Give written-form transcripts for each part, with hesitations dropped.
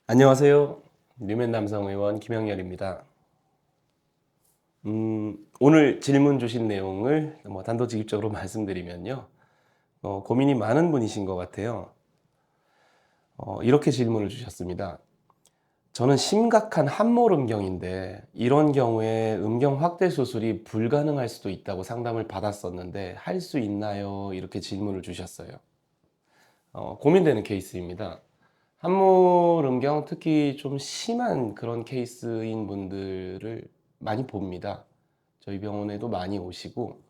안녕하세요. 뉴맨 남성 의원 김영렬입니다. 오늘 질문 주신 내용을 단도직입적으로 말씀드리면요. 고민이 많은 분이신 것 같아요. 이렇게 질문을 주셨습니다. 저는 심각한 함몰음경인데 이런 경우에 음경 확대 수술이 불가능할 수도 있다고 상담을 받았었는데 할 수 있나요? 이렇게 질문을 주셨어요. 고민되는 케이스입니다. 함몰음경 특히 좀 심한 그런 케이스인 분들을 많이 봅니다. 저희 병원에도 많이 오시고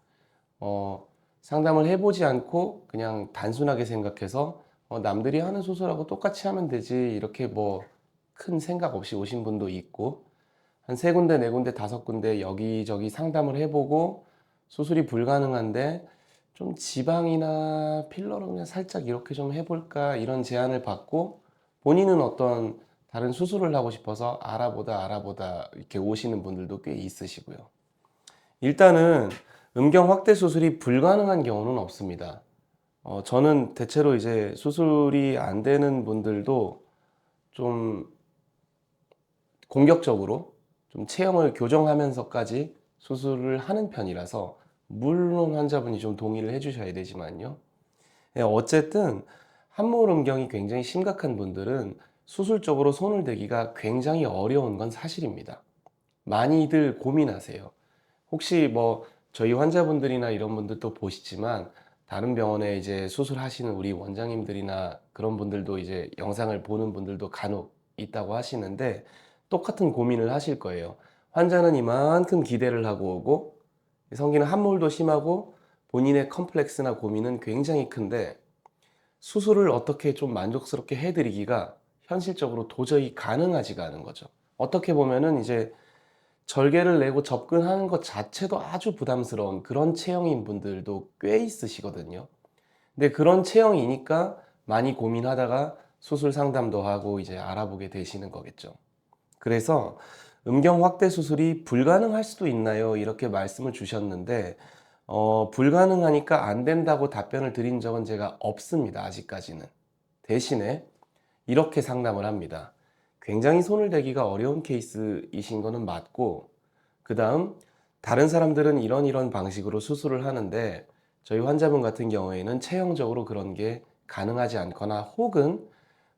상담을 해보지 않고 그냥 단순하게 생각해서 남들이 하는 수술하고 똑같이 하면 되지 이렇게 뭐 큰 생각 없이 오신 분도 있고 한 세 군데 네 군데 다섯 군데 여기저기 상담을 해보고 수술이 불가능한데 좀 지방이나 필러로 그냥 살짝 이렇게 좀 해볼까 이런 제안을 받고 본인은 어떤 다른 수술을 하고 싶어서 알아보다 이렇게 오시는 분들도 꽤 있으시고요. 일단은 음경 확대 수술이 불가능한 경우는 없습니다. 저는 대체로 이제 수술이 안 되는 분들도 좀 공격적으로 좀 체형을 교정하면서까지 수술을 하는 편이라서 물론 환자분이 좀 동의를 해주셔야 되지만요. 어쨌든 함몰음경이 굉장히 심각한 분들은 수술적으로 손을 대기가 굉장히 어려운 건 사실입니다. 많이들 고민하세요. 혹시 뭐 저희 환자분들이나 이런 분들도 보시지만 다른 병원에 이제 수술하시는 우리 원장님들이나 그런 분들도 이제 영상을 보는 분들도 간혹 있다고 하시는데 똑같은 고민을 하실 거예요. 환자는 이만큼 기대를 하고 오고 성기는 함몰도 심하고 본인의 컴플렉스나 고민은 굉장히 큰데 수술을 어떻게 좀 만족스럽게 해드리기가 현실적으로 도저히 가능하지가 않은 거죠. 어떻게 보면은 이제 절개를 내고 접근하는 것 자체도 아주 부담스러운 그런 체형인 분들도 꽤 있으시거든요. 근데 그런 체형이니까 많이 고민하다가 수술 상담도 하고 이제 알아보게 되시는 거겠죠. 그래서 음경 확대 수술이 불가능할 수도 있나요? 이렇게 말씀을 주셨는데, 불가능하니까 안 된다고 답변을 드린 적은 제가 없습니다. 아직까지는. 대신에 이렇게 상담을 합니다. 굉장히 손을 대기가 어려운 케이스이신 거는 맞고, 그 다음 다른 사람들은 이런 방식으로 수술을 하는데 저희 환자분 같은 경우에는 체형적으로 그런 게 가능하지 않거나 혹은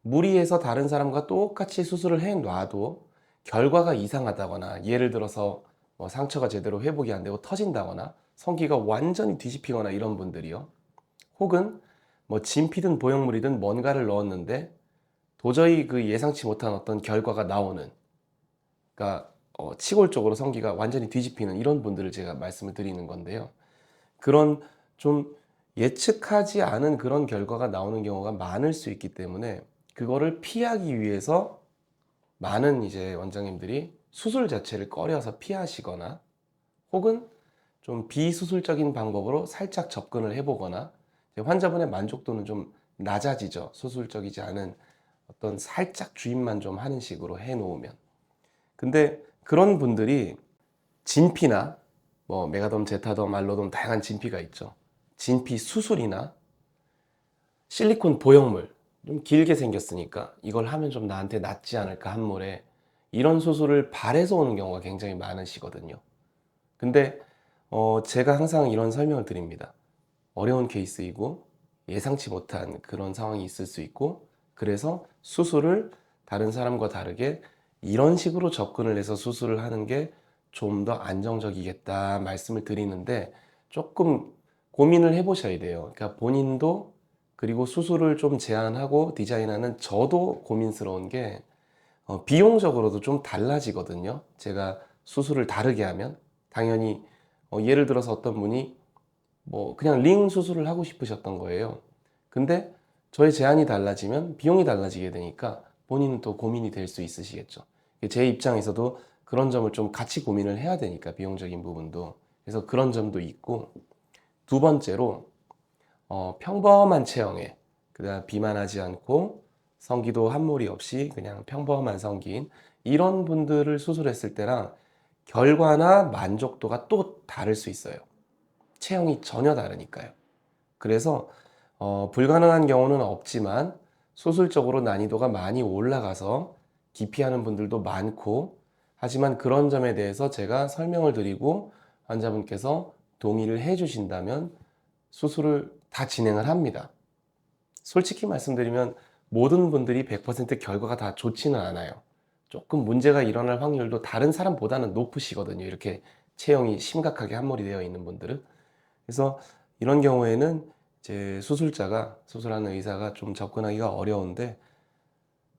무리해서 다른 사람과 똑같이 수술을 해 놔도 결과가 이상하다거나 예를 들어서 뭐 상처가 제대로 회복이 안 되고 터진다거나 성기가 완전히 뒤집히거나 이런 분들이요. 혹은 뭐 진피든 보형물이든 뭔가를 넣었는데 도저히 그 예상치 못한 어떤 결과가 나오는, 그러니까 치골적으로 성기가 완전히 뒤집히는 이런 분들을 제가 말씀을 드리는 건데요. 그런 좀 예측하지 않은 그런 결과가 나오는 경우가 많을 수 있기 때문에 그거를 피하기 위해서 많은 이제 원장님들이 수술 자체를 꺼려서 피하시거나 혹은 좀 비수술적인 방법으로 살짝 접근을 해보거나 환자분의 만족도는 좀 낮아지죠. 수술적이지 않은 어떤 살짝 주입만 좀 하는 식으로 해놓으면. 근데 그런 분들이 진피나 뭐 메가돔, 제타돔, 알로돔 다양한 진피가 있죠. 진피 수술이나 실리콘 보형물 좀 길게 생겼으니까 이걸 하면 좀 나한테 낫지 않을까 함몰에 이런 수술을 바래서 오는 경우가 굉장히 많으시거든요. 근데 제가 항상 이런 설명을 드립니다. 어려운 케이스이고 예상치 못한 그런 상황이 있을 수 있고 그래서 수술을 다른 사람과 다르게 이런 식으로 접근을 해서 수술을 하는 게 좀 더 안정적이겠다 말씀을 드리는데 조금 고민을 해보셔야 돼요. 그러니까 본인도 그리고 수술을 좀 제안하고 디자인하는 저도 고민스러운 게 비용적으로도 좀 달라지거든요. 제가 수술을 다르게 하면 당연히 예를 들어서 어떤 분이 뭐 그냥 링 수술을 하고 싶으셨던 거예요. 근데 저의 제안이 달라지면 비용이 달라지게 되니까 본인은 또 고민이 될 수 있으시겠죠. 제 입장에서도 그런 점을 좀 같이 고민을 해야 되니까 비용적인 부분도. 그래서 그런 점도 있고 두 번째로 평범한 체형에 그다음 비만하지 않고 성기도 함몰이 없이 그냥 평범한 성기인 이런 분들을 수술했을 때랑 결과나 만족도가 또 다를 수 있어요. 체형이 전혀 다르니까요. 그래서 불가능한 경우는 없지만 수술적으로 난이도가 많이 올라가서 기피하는 분들도 많고, 하지만 그런 점에 대해서 제가 설명을 드리고 환자분께서 동의를 해 주신다면 수술을 다 진행을 합니다. 솔직히 말씀드리면 모든 분들이 100% 결과가 다 좋지는 않아요. 조금 문제가 일어날 확률도 다른 사람보다는 높으시거든요. 이렇게 체형이 심각하게 함몰이 되어 있는 분들은. 그래서 이런 경우에는 이제 수술하는 의사가 좀 접근하기가 어려운데,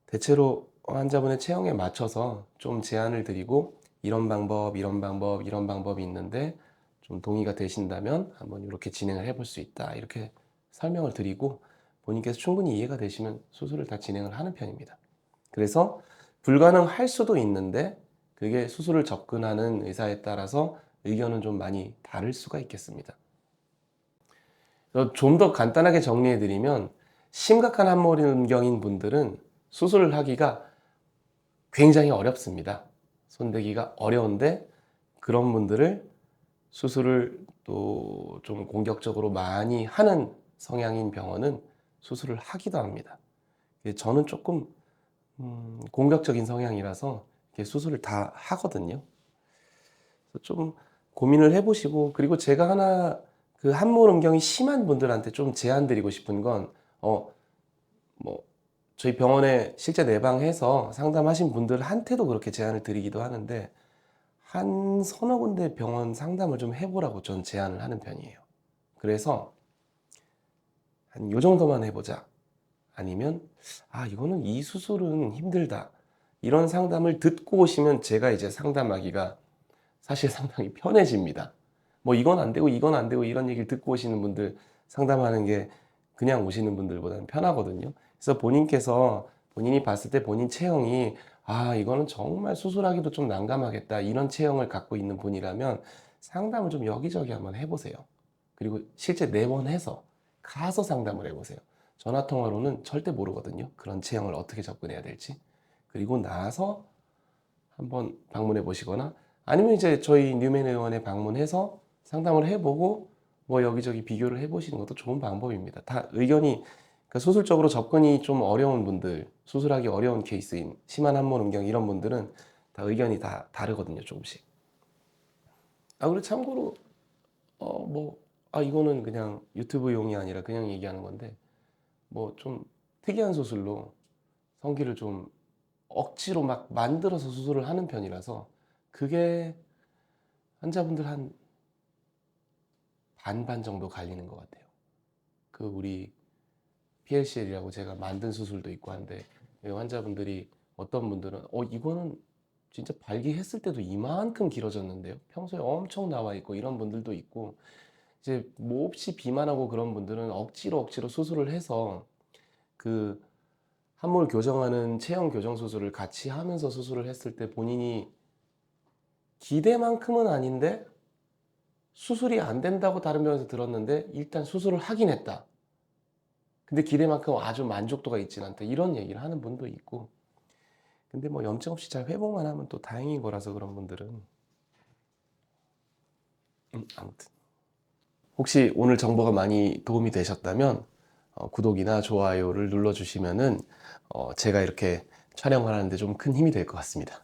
대체로 환자분의 체형에 맞춰서 좀 제안을 드리고, 이런 방법, 이런 방법, 이런 방법이 있는데 좀 동의가 되신다면 한번 이렇게 진행을 해볼 수 있다, 이렇게 설명을 드리고, 본인께서 충분히 이해가 되시면 수술을 다 진행을 하는 편입니다. 그래서 불가능할 수도 있는데, 그게 수술을 접근하는 의사에 따라서 의견은 좀 많이 다를 수가 있겠습니다. 좀 더 간단하게 정리해 드리면, 심각한 함몰음경인 분들은 수술을 하기가 굉장히 어렵습니다. 손대기가 어려운데, 그런 분들을 수술을 또 좀 공격적으로 많이 하는 성향인 병원은 수술을 하기도 합니다. 저는 조금 공격적인 성향이라서 이렇게 수술을 다 하거든요. 그래서 좀 고민을 해보시고, 그리고 제가 하나, 그 함몰음경이 심한 분들한테 좀 제안 드리고 싶은 건, 뭐 저희 병원에 실제 내방해서 상담하신 분들한테도 그렇게 제안을 드리기도 하는데, 한 서너 군데 병원 상담을 좀 해보라고 전 제안을 하는 편이에요. 그래서 한 요 정도만 해보자, 아니면 이거는 이 수술은 힘들다, 이런 상담을 듣고 오시면 제가 이제 상담하기가 사실 상당히 편해집니다. 뭐 이건 안 되고 이건 안 되고 이런 얘기를 듣고 오시는 분들 상담하는 게 그냥 오시는 분들보다는 편하거든요. 그래서 본인이 봤을 때 본인 체형이 이거는 정말 수술하기도 좀 난감하겠다, 이런 체형을 갖고 있는 분이라면 상담을 좀 여기저기 한번 해보세요. 그리고 실제 내원해서 가서 상담을 해보세요. 전화 통화로는 절대 모르거든요, 그런 체형을 어떻게 접근해야 될지. 그리고 나서 한번 방문해 보시거나, 아니면 이제 저희 뉴맨 의원에 방문해서 상담을 해보고 뭐 여기저기 비교를 해보시는 것도 좋은 방법입니다. 다 의견이, 그러니까 수술적으로 접근이 좀 어려운 분들, 수술하기 어려운 케이스인 심한 함몰음경 이런 분들은 다 의견이 다 다르거든요, 조금씩. 그리고 참고로 이거는 그냥 유튜브용이 아니라 그냥 얘기하는 건데, 뭐 좀 특이한 수술로 성기를 좀 억지로 막 만들어서 수술을 하는 편이라서 그게 환자분들 한 반반 정도 갈리는 것 같아요. 그 우리 PLCL이라고 제가 만든 수술도 있고 한데, 환자분들이 어떤 분들은 이거는 진짜 발기했을 때도 이만큼 길어졌는데요, 평소에 엄청 나와 있고, 이런 분들도 있고, 이제 몹시 비만하고 그런 분들은 억지로 수술을 해서 그 함몰 교정하는 체형 교정 수술을 같이 하면서 수술을 했을 때 본인이 기대만큼은 아닌데 수술이 안 된다고 다른 병원에서 들었는데 일단 수술을 하긴 했다, 근데 기대만큼 아주 만족도가 있진 않다, 이런 얘기를 하는 분도 있고. 근데 뭐 염증 없이 잘 회복만 하면 또 다행인 거라서, 그런 분들은. 아무튼 혹시 오늘 정보가 많이 도움이 되셨다면 구독이나 좋아요를 눌러주시면은 제가 이렇게 촬영을 하는데 좀 큰 힘이 될 것 같습니다.